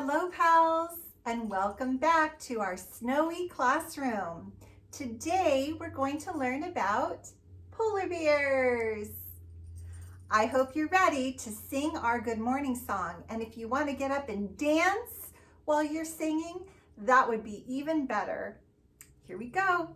Hello, pals, and welcome back to our snowy classroom. Today, we're going to learn about polar bears. I hope you're ready to sing our good morning song. And if you want to get up and dance while you're singing, that would be even better. Here we go.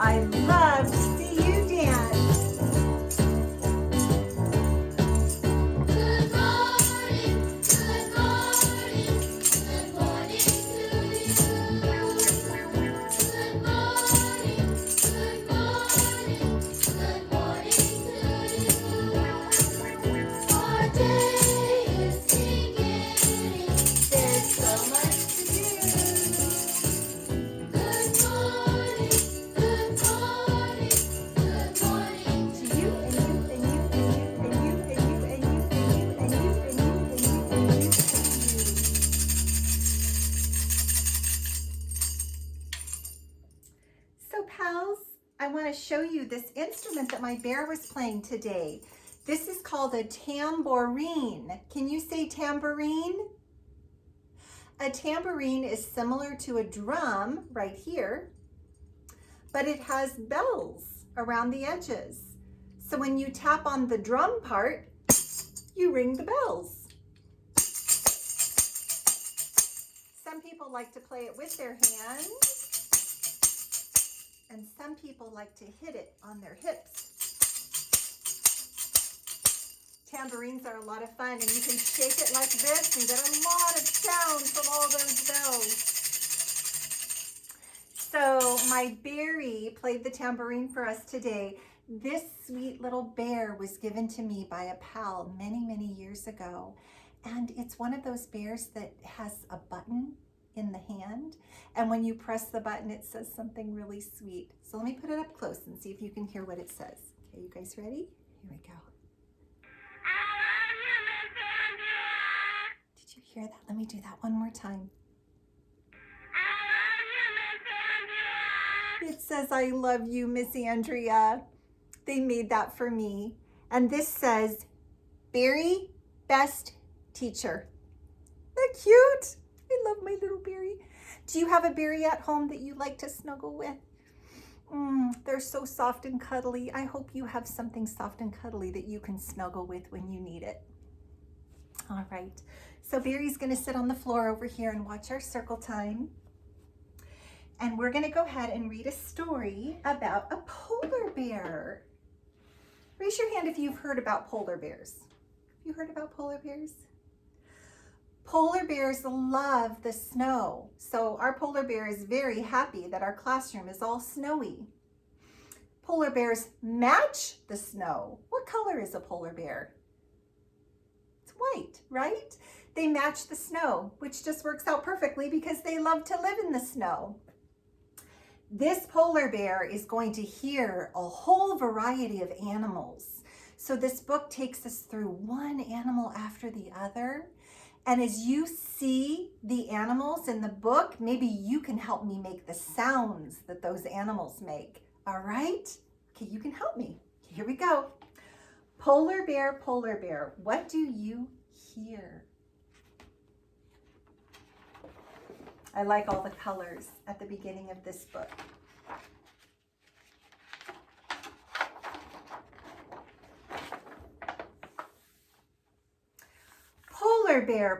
I love to see you dance. Good morning, good morning, good morning to you. Good morning, good morning, good morning to you. Our day is beginning, there's so much to do. Good morning. So pals, I want to show you this instrument that my bear was playing today. This is called a tambourine. Can you say tambourine? A tambourine is similar to a drum right here, but it has bells around the edges. So when you tap on the drum part, you ring the bells. Some people like to play it with their hands, and some people like to hit it on their hips. Tambourines are a lot of fun, and you can shake it like this and get a lot of sound from all those bells. So my Barry played the tambourine for us today. This sweet little bear was given to me by a pal many, many years ago. And it's one of those bears that has a button in the hand. And when you press the button, it says something really sweet. So let me put it up close and see if you can hear what it says. Okay, you guys ready? Here we go. Did you hear that? Let me do that one more time. It says, I love you, Miss Andrea. They made that for me. And this says, Barry, best teacher. Isn't that cute? I love my little Barry. Do you have a Barry at home that you like to snuggle with? They're so soft and cuddly. I hope you have something soft and cuddly that you can snuggle with when you need it. All right, so Barry's gonna sit on the floor over here and watch our circle time. And we're gonna go ahead and read a story about a polar bear. Raise your hand if you've heard about polar bears. Have you heard about polar bears? Polar bears love the snow. So our polar bear is very happy that our classroom is all snowy. Polar bears match the snow. What color is a polar bear? It's white, right? They match the snow, which just works out perfectly because they love to live in the snow. This polar bear is going to hear a whole variety of animals. So this book takes us through one animal after the other. And as you see the animals in the book, maybe you can help me make the sounds that those animals make. All right? Okay, you can help me. Here we go. Polar bear, what do you hear? I like all the colors at the beginning of this book.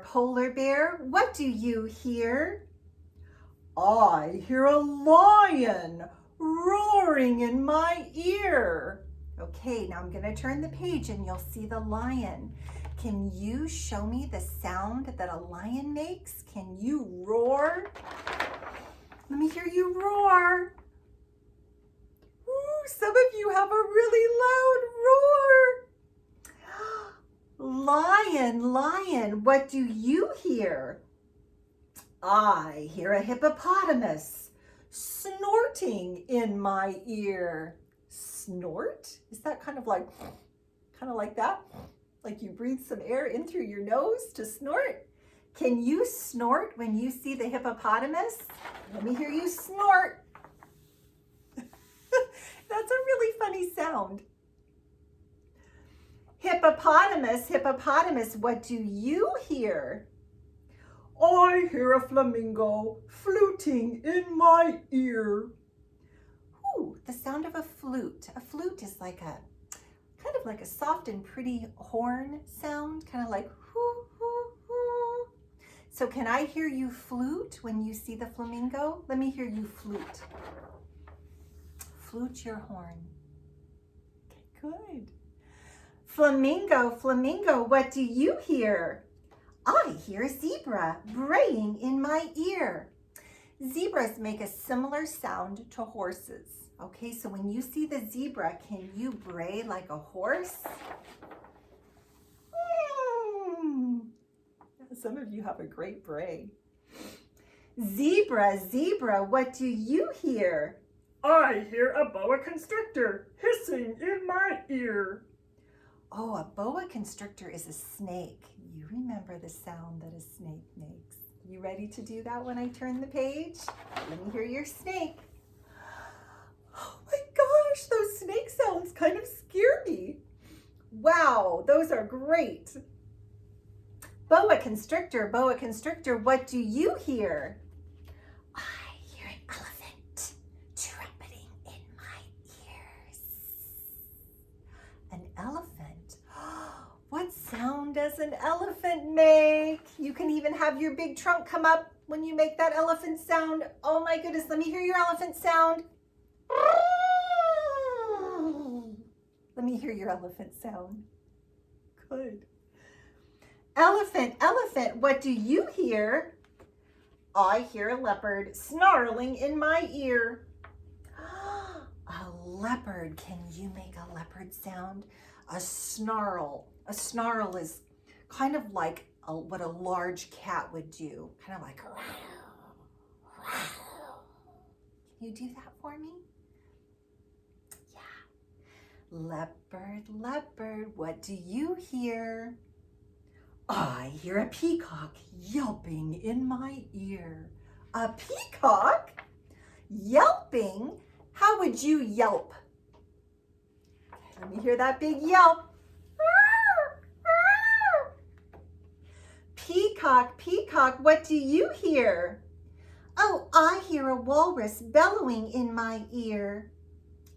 Polar bear, what do you hear? I hear a lion roaring in my ear. Okay, now I'm going to turn the page and you'll see the lion. Can you show me the sound that a lion makes? Can you roar? Let me hear you roar. Ooh, some of you have a really loud roar. Lion, what do you hear? I hear a hippopotamus snorting in my ear. Snort? Is that kind of like that? Like you breathe some air in through your nose to snort? Can you snort when you see the hippopotamus? Let me hear you snort. That's a really funny sound. Hippopotamus, what do you hear? I hear a flamingo fluting in my ear. Ooh, the sound of a flute. A flute is like a kind of like a soft and pretty horn sound, kind of like hoo, hoo, hoo. So can I hear you flute when you see the flamingo? Let me hear you flute. Flute your horn. Okay, good. Flamingo, what do you hear? I hear a zebra braying in my ear. Zebras make a similar sound to horses. Okay, so when you see the zebra, can you bray like a horse? Some of you have a great bray. Zebra, what do you hear? I hear a boa constrictor hissing in my ear. Oh, a boa constrictor is a snake. You remember the sound that a snake makes. You ready to do that when I turn the page? Let me hear your snake. Oh my gosh, those snake sounds kind of scare me. Wow, those are great. Boa constrictor, what do you hear? I hear an elephant trumpeting in my ears. An elephant? What sound does an elephant make? You can even have your big trunk come up when you make that elephant sound. Oh my goodness, let me hear your elephant sound. Let me hear your elephant sound. Good. Elephant, what do you hear? I hear a leopard snarling in my ear. A leopard, can you make a leopard sound? A snarl. A snarl is kind of like what a large cat would do. Kind of like, can you do that for me? Yeah. Leopard, what do you hear? I hear a peacock yelping in my ear. A peacock? Yelping? How would you yelp? Okay, let me hear that big yelp. Peacock, what do you hear? Oh, I hear a walrus bellowing in my ear.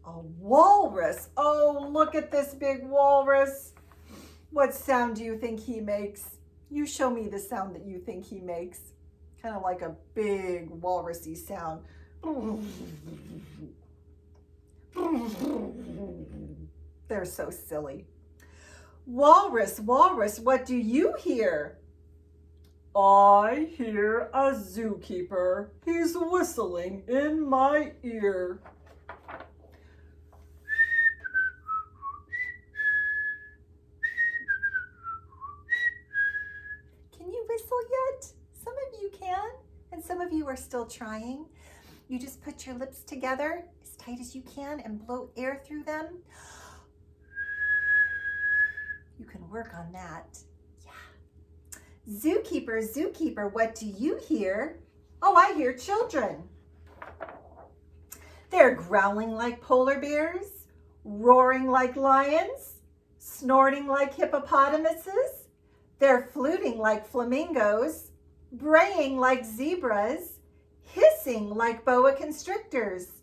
A walrus? Oh, look at this big walrus. What sound do you think he makes? You show me the sound that you think he makes. Kind of like a big walrusy sound. They're so silly. Walrus, what do you hear? I hear a zookeeper. He's whistling in my ear. Can you whistle yet? Some of you can, and some of you are still trying. You just put your lips together as tight as you can and blow air through them. You can work on that. Zookeeper, what do you hear? Oh, I hear children. They're growling like polar bears, roaring like lions, snorting like hippopotamuses. They're fluting like flamingos, braying like zebras, hissing like boa constrictors,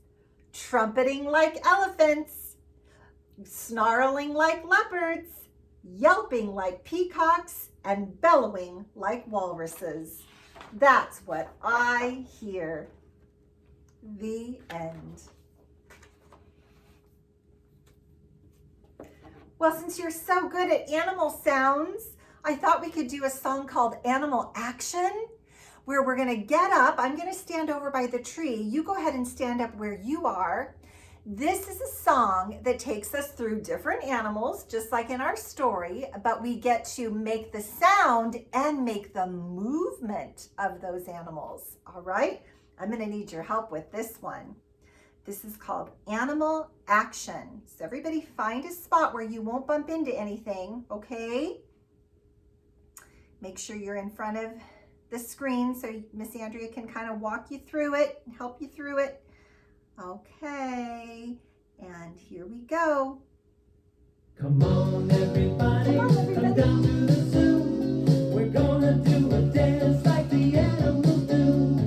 trumpeting like elephants, snarling like leopards, yelping like peacocks, and bellowing like walruses. That's what I hear. The end. Well, since you're so good at animal sounds, I thought we could do a song called Animal Action, where we're gonna get up. I'm gonna stand over by the tree. You go ahead and stand up where you are. This is a song that takes us through different animals, just like in our story, but we get to make the sound and make the movement of those animals, all right? I'm gonna need your help with this one. This is called Animal Action. So everybody find a spot where you won't bump into anything, okay? Make sure you're in front of the screen so Miss Andrea can kind of walk you through it and help you through it. Okay, and here we go. Come on, everybody, come down to the zoo. We're gonna do a dance like the animals do.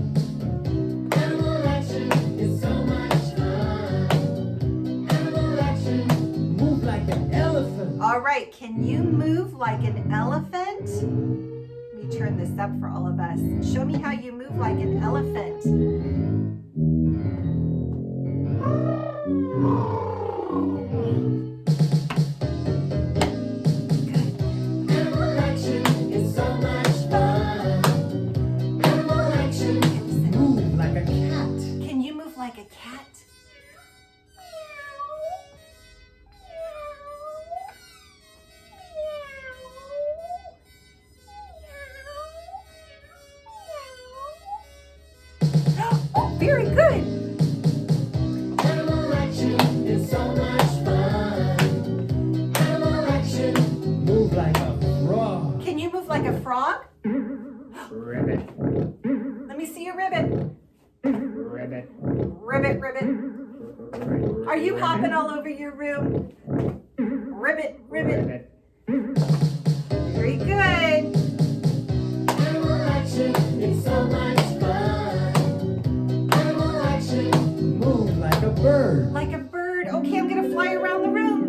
Animal action is so much fun. Animal action, move like an elephant. All right, can you move like an elephant? Let me turn this up for all of us. Show me how you move like an elephant. Animal action is so much fun. Animal action, move like a cat. Can you move like a cat? Oh, very good. Animal action is so much fun. Animal action, move like a frog. Can you move like a frog? Ribbit, Let me see your ribbit. ribbit, Ribbit, ribbit. Are you hopping all over your room? Ribbit, ribbit. ribbit. Very good. Animal action is so much fun. Animal action, move like a bird. Like a bird. Okay, I'm gonna fly around the room.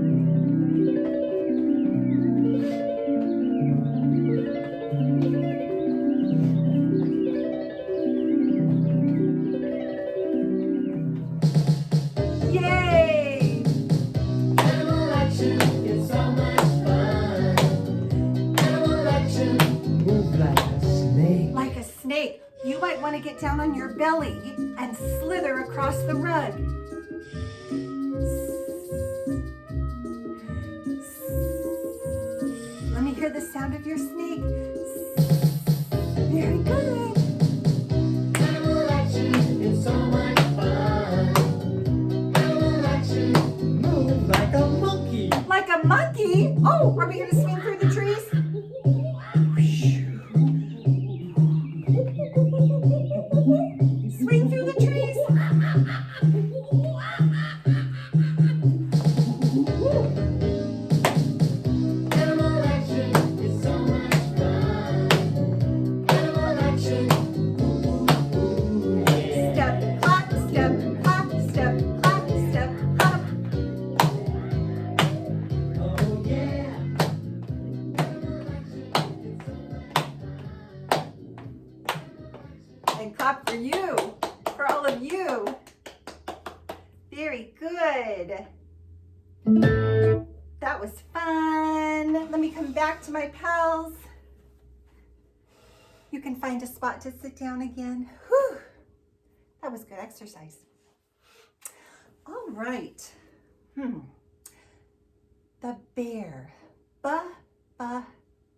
Yay! Animal action is so much fun. Animal action, move like a snake. Like a snake. You might want to get down on your belly and slither across the rug. Let me hear the sound of your snake. Very good. Animal action is so much fun. Animal action, move like a monkey. Like a monkey? Oh, are we going to swing through the trees? Swing through the trees? Animal action is so much fun. Animal action, Step, clap, step, clap, step, clap, step, clap. oh yeah. And clap for you, for all of you. Very good. That was fun. Let me come back to my pals. You can find a spot to sit down again. Whew. That was good exercise. All right. The bear.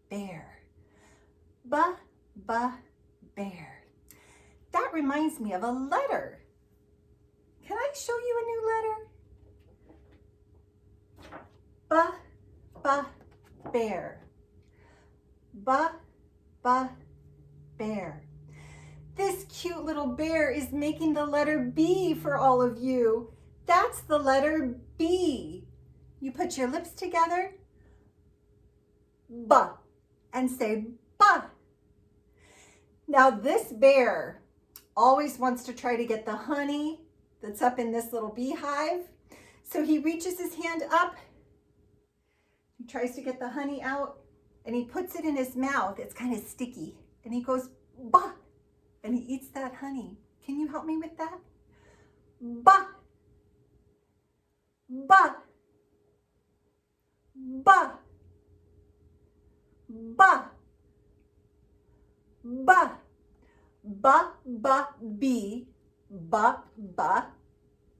Bear. Bear. That reminds me of a letter. Can I show you a new letter? Bear. Bear. This cute little bear is making the letter B for all of you. That's the letter B. You put your lips together, ba, and say ba. Now this bear always wants to try to get the honey that's up in this little beehive. So he reaches his hand up, he tries to get the honey out, and he puts it in his mouth. It's kind of sticky. And he goes, bah, and he eats that honey. Can you help me with that? Bah, bah, bah, bah, bah, ba, ba, bee, ba, ba,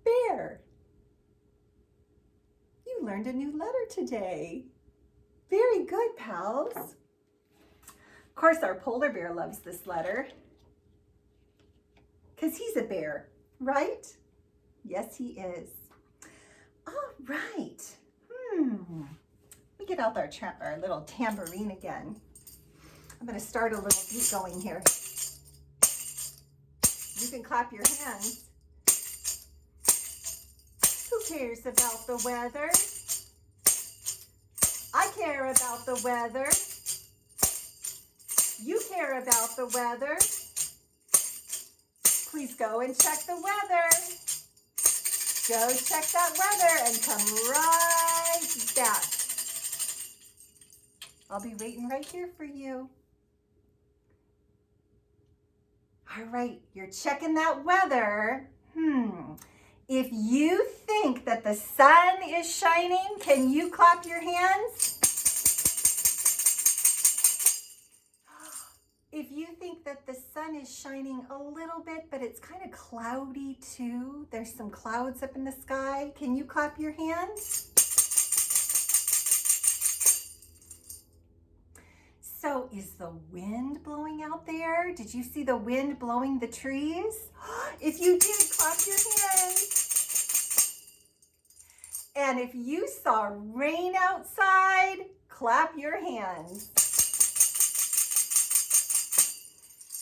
bear. You learned a new letter today. Very good, pals. Of course, our polar bear loves this letter because he's a bear, right? Yes, he is. All right. We get out our little tambourine again. I'm going to start a little beat going here. You can clap your hands. Who cares about the weather? I care about the weather. You care about the weather. Please go and check the weather. Go check that weather and come right back. I'll be waiting right here for you. All right, you're checking that weather. If you think that the sun is shining, can you clap your hands? If you think that the sun is shining a little bit, but it's kind of cloudy too, there's some clouds up in the sky, can you clap your hands? So is the wind blowing out there? Did you see the wind blowing the trees? If you did, clap your hands. And if you saw rain outside, clap your hands.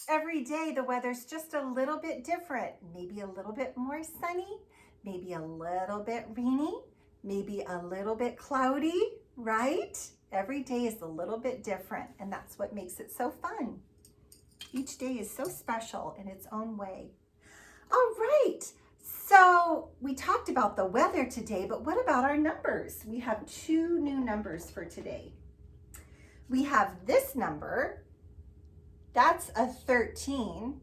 Every day the weather's just a little bit different. Maybe a little bit more sunny, maybe a little bit rainy, maybe a little bit cloudy, right? Every day is a little bit different, and that's what makes it so fun. Each day is so special in its own way. All right, so we talked about the weather today, but what about our numbers? We have 2 new numbers for today. We have this number, that's a 13.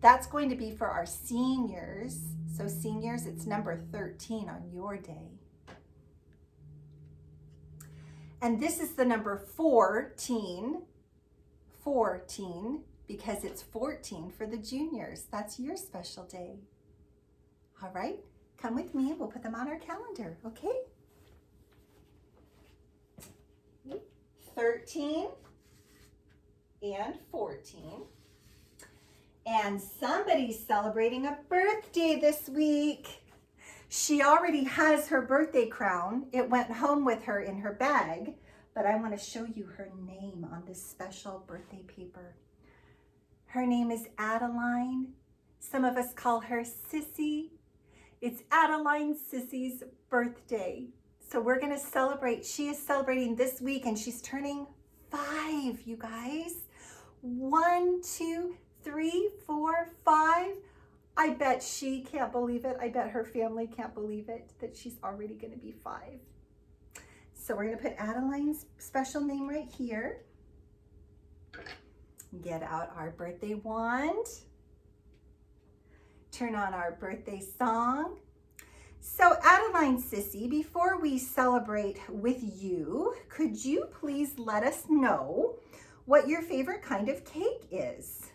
That's going to be for our seniors. So seniors, it's number 13 on your day. And this is the number 14, because it's 14 for the juniors. That's your special day. All right, come with me and we'll put them on our calendar, okay? 13 and 14. And somebody's celebrating a birthday this week. She already has her birthday crown. It went home with her in her bag, but I want to show you her name on this special birthday paper. Her name is Adeline. Some of us call her Sissy. It's Adeline Sissy's birthday. So we're going to celebrate. She is celebrating this week and she's turning 5, you guys. 1, 2, 3, 4, 5. I bet she can't believe it. I bet her family can't believe it that she's already going to be 5. So we're going to put Adeline's special name right here. Get out our birthday wand. Turn on our birthday song. So Adeline Sissy, before we celebrate with you, could you please let us know what your favorite kind of cake is?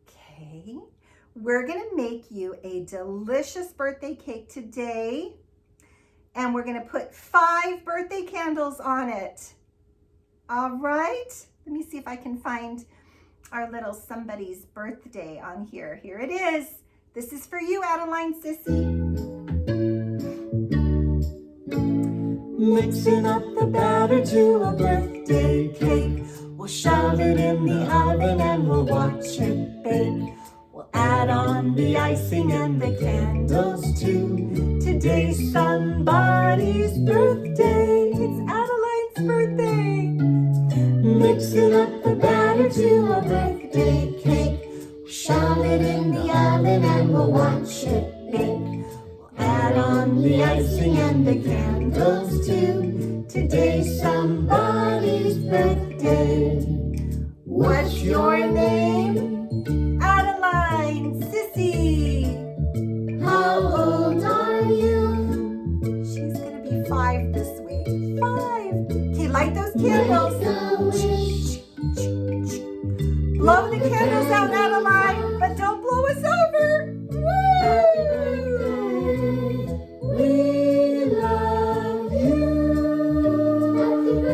Okay, we're gonna make you a delicious birthday cake today, and we're gonna put 5 birthday candles on it. All right, let me see if I can find our little somebody's birthday on here. Here it is. This is for you, Adeline Sissy. Mixing up the batter to a birthday cake. We'll shove it in the oven and we'll watch it bake. We'll add on the icing and the candles too. Today's somebody's birthday. It's Adeline's birthday. mixing up the batter to a birthday cake. Shove it in the oven and we'll watch it bake. We'll add on the icing and the candles too. Today's somebody's birthday. What's your name? Adeline, Sissy. How old are you? She's gonna be 5 this week. 5. Okay, light those candles. Make a wish. Blow the candles out, Adeline, but don't blow us over. Happy Woo! birthday. We love you.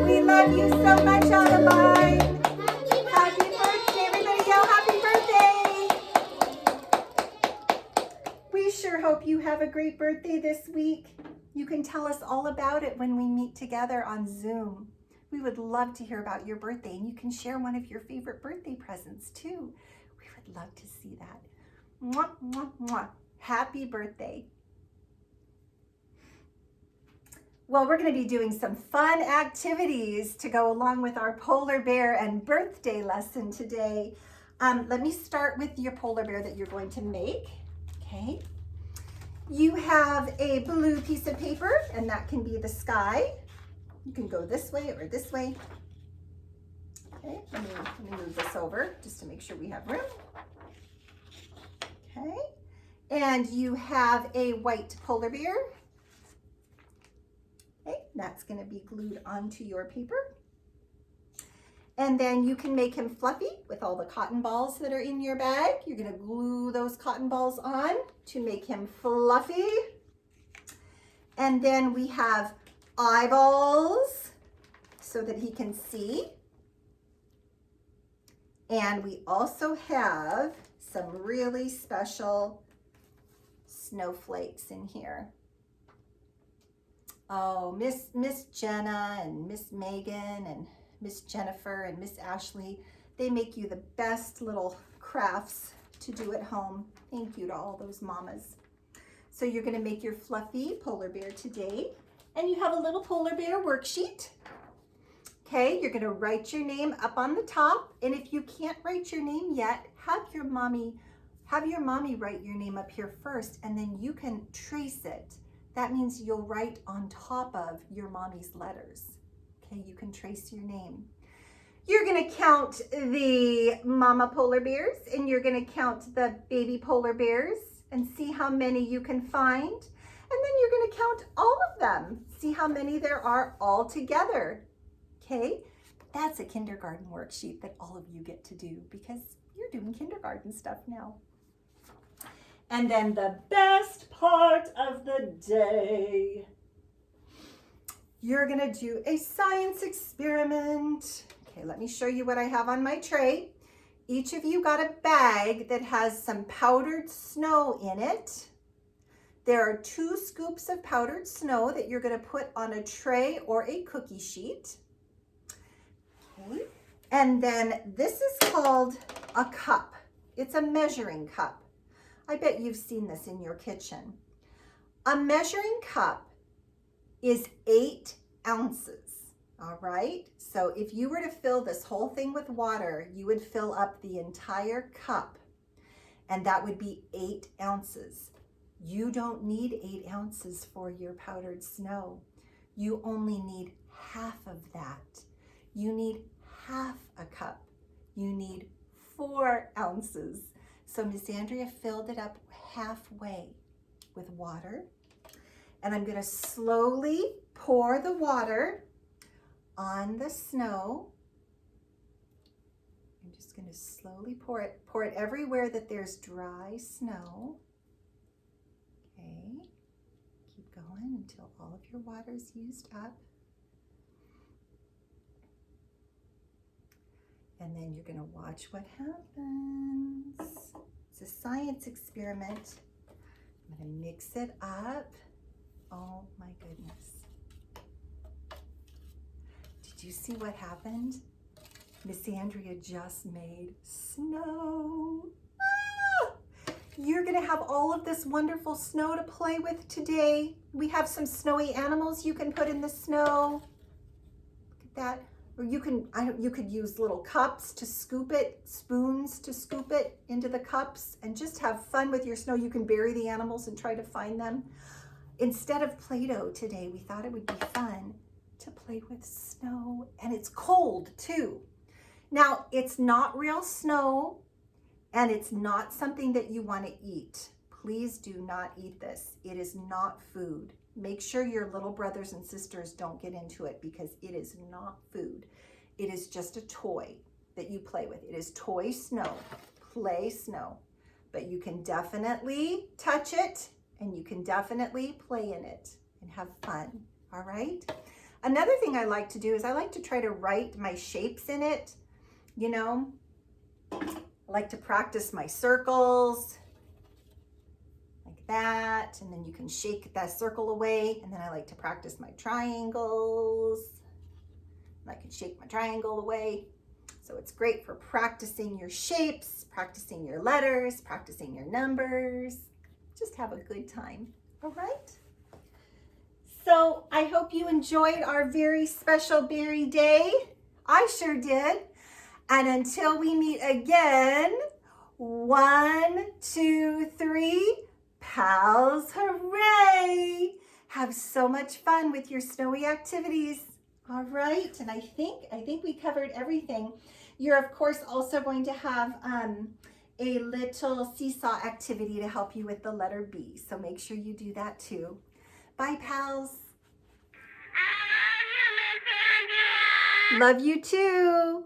We love you so much, Adeline. Happy Happy birthday, everybody yell happy birthday. We sure hope you have a great birthday this week. You can tell us all about it when we meet together on Zoom. We would love to hear about your birthday, and you can share one of your favorite birthday presents too. We would love to see that. Mwah, mwah, mwah. Happy birthday. Well, we're going to be doing some fun activities to go along with our polar bear and birthday lesson today. Let me start with your polar bear that you're going to make. Okay. You have a blue piece of paper, and that can be the sky. You can go this way or this way. Okay, let me move this over just to make sure we have room. Okay, and you have a white polar bear. Okay, that's going to be glued onto your paper. And then you can make him fluffy with all the cotton balls that are in your bag. You're going to glue those cotton balls on to make him fluffy. And then we have eyeballs so that he can see. And we also have some really special snowflakes in here. Oh, Miss Jenna and Miss Megan and Miss Jennifer and Miss Ashley, they make you the best little crafts to do at home. Thank you to all those mamas. So you're going to make your fluffy polar bear today. And you have a little polar bear worksheet. Okay, you're going to write your name up on the top. And if you can't write your name yet, have your mommy write your name up here first, and then you can trace it. That means you'll write on top of your mommy's letters. Okay, you can trace your name. You're going to count the mama polar bears, and you're going to count the baby polar bears and see how many you can find. And then you're going to count all of them. See how many there are all together. Okay, that's a kindergarten worksheet that all of you get to do because you're doing kindergarten stuff now. And then the best part of the day, you're going to do a science experiment. Okay, let me show you what I have on my tray. Each of you got a bag that has some powdered snow in it. There are 2 scoops of powdered snow that you're going to put on a tray or a cookie sheet. Okay. And then this is called a cup. It's a measuring cup. I bet you've seen this in your kitchen. A measuring cup is 8 ounces. All right. So if you were to fill this whole thing with water, you would fill up the entire cup, and that would be 8 ounces. You don't need 8 ounces for your powdered snow. You only need half of that. You need half a cup. You need 4 ounces. So Miss Andrea filled it up halfway with water. And I'm going to slowly pour the water on the snow. I'm just going to slowly pour it everywhere that there's dry snow. Okay, keep going until all of your water is used up. And then you're going to watch what happens. It's a science experiment. I'm going to mix it up. Oh my goodness. Did you see what happened? Miss Andrea just made snow. Ah! You're going to have all of this wonderful snow to play with today. We have some snowy animals you can put in the snow. Look at that or you could use little cups to scoop it, spoons to scoop it into the cups, and just have fun with your snow. You can bury the animals and try to find them. Instead of Play-Doh today, we thought it would be fun to play with snow, and it's cold too. Now, it's not real snow, and it's not something that you want to eat. Please do not eat this. It is not food. Make sure your little brothers and sisters don't get into it because it is not food. It is just a toy that you play with. It is toy snow, play snow, but you can definitely touch it and you can definitely play in it and have fun, all right? Another thing I like to do is I like to try to write my shapes in it. You know, I like to practice my circles like that, and then you can shake that circle away, and then I like to practice my triangles. I can shake my triangle away. So it's great for practicing your shapes, practicing your letters, practicing your numbers. Just have a good time, all right? So I hope you enjoyed our very special Berry Day. I sure did. And until we meet again, 1, 2, 3, pals, hooray! Have so much fun with your snowy activities. All right, and I think we covered everything. You're of course also going to have a little seesaw activity to help you with the letter B. So make sure you do that too. Bye, pals. Love you too.